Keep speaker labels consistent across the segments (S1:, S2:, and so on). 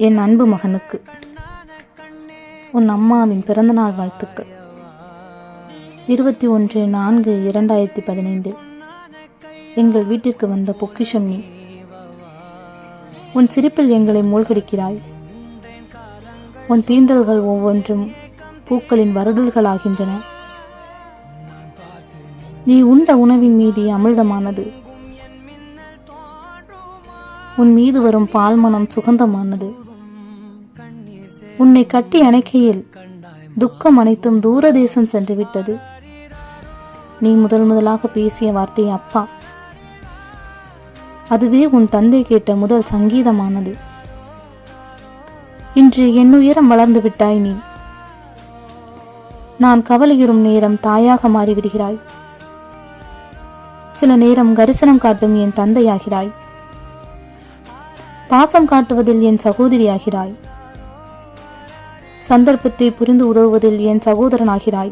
S1: என் அன்பு மகனுக்கு உன் அம்மாவின் பிறந்தநாள் வாழ்த்துக்கள். 21/4/2015 எங்கள் வீட்டிற்கு வந்த பொக்கிஷம் நீ. உன் சிரிப்பில் எங்களை மூழ்கடிக்கிறாய். உன் தீண்டல்கள் ஒவ்வொன்றும் பூக்களின் வருடல்களாகின்றன. நீ உண்ட உணவின் மீது அமிழ்தமானது. உன் மீது வரும் பால்மனம் சுகந்தமானது. உன்னை கட்டி அணைக்கையில் துக்கம் அனைத்தும் தூரதேசம் சென்று விட்டது. நீ முதலாக பேசிய வார்த்தை அப்பா. அதுவே உன் தந்தை கேட்ட முதல் சங்கீதமானது. இன்று என்னுயரம் வளர்ந்து விட்டாய் நீ. நான் கவலையுறும் நேரம் தாயாக மாறிவிடுகிறாய். சில நேரம் கரிசனம் காட்டும் என் தந்தையாகிறாய். பாசம் காட்டுவதில் என் சகோதரியாகிறாய். சந்தர்ப்பத்தை புரிந்து உதவுவதில் என் சகோதரனாகிறாய்.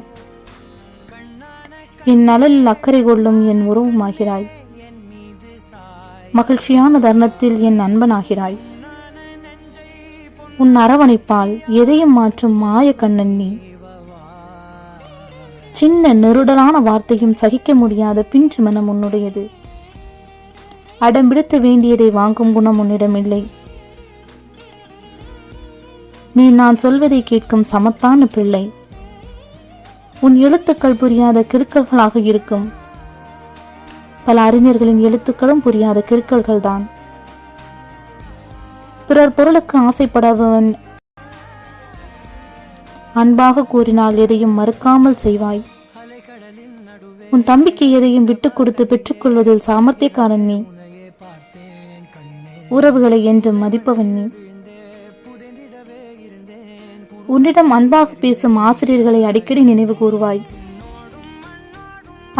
S1: என் நலனில் அக்கறை கொள்ளும் என் உறவுமாகிறாய். மகிழ்ச்சியான தருணத்தில் என் நண்பனாகிறாய். உன் அரவணைப்பால் எதையும் மாற்றும் மாய கண்ணன் நீ. சின்ன நெருடலான வார்த்தையும் சகிக்க முடியாத பிஞ்சு மனம் உன்னுடையது. அடம்பிடித்து வேண்டியதை வாங்கும் குணம் உன்னிடமில்லை. நீ நான் சொல்வதை கேட்கும் சமத்தான பிள்ளை. உன் எழுத்துக்கள் புரியாத கிறுக்கல்களாக இருக்கும். பல அறிஞர்களின் எழுத்துக்களும் புரியாத கிறுக்கல்கள் தான். பிறர் பொருளுக்கு ஆசைப்படவன் அன்பாக கூறினால் எதையும் மறுக்காமல் செய்வாய். உன் தம்பிக்கு எதையும் விட்டுக் கொடுத்து பெற்றுக்கொள்வதில் சாமர்த்தியக்காரன் நீ. உறவுகளை என்றும் மதிப்பவன் நீ. உன்னிடம் அன்பாக பேசும் ஆசிரியர்களை அடிக்கடி நினைவு கூறுவாய்.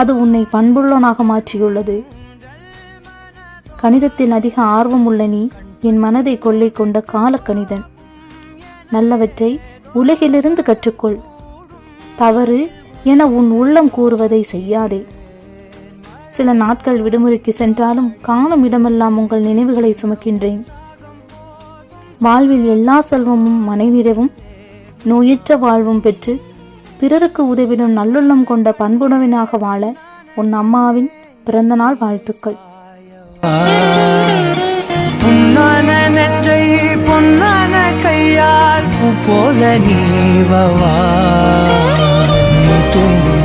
S1: அது உன்னை பண்புள்ளவனாக மாற்றியுள்ளது. கணிதத்தில் அதிக ஆர்வம் உள்ள நீ என் மனதை கொள்ளை கொண்ட கால கணிதன். நல்லவற்றை உலகிலிருந்து கற்றுக்கொள். தவறு என உன் உள்ளம் கூறுவதை செய்யாதே. சில நாட்கள் விடுமுறைக்கு சென்றாலும் காணும் இடமெல்லாம் உங்கள் நினைவுகளை சுமக்கின்றேன். வாழ்வில் எல்லா செல்வமும் மனைநிறைவும் நோயற்ற வாழ்வும் பெற்று பிறருக்கு உதவிடும் நல்லுள்ளம் கொண்ட பண்புணவினாக வாழ உன் அம்மாவின் பிறந்தநாள் வாழ்த்துக்கள்.
S2: பொன்னான நெஞ்சை பொன்னான கையால் போல நீ தூங்கும்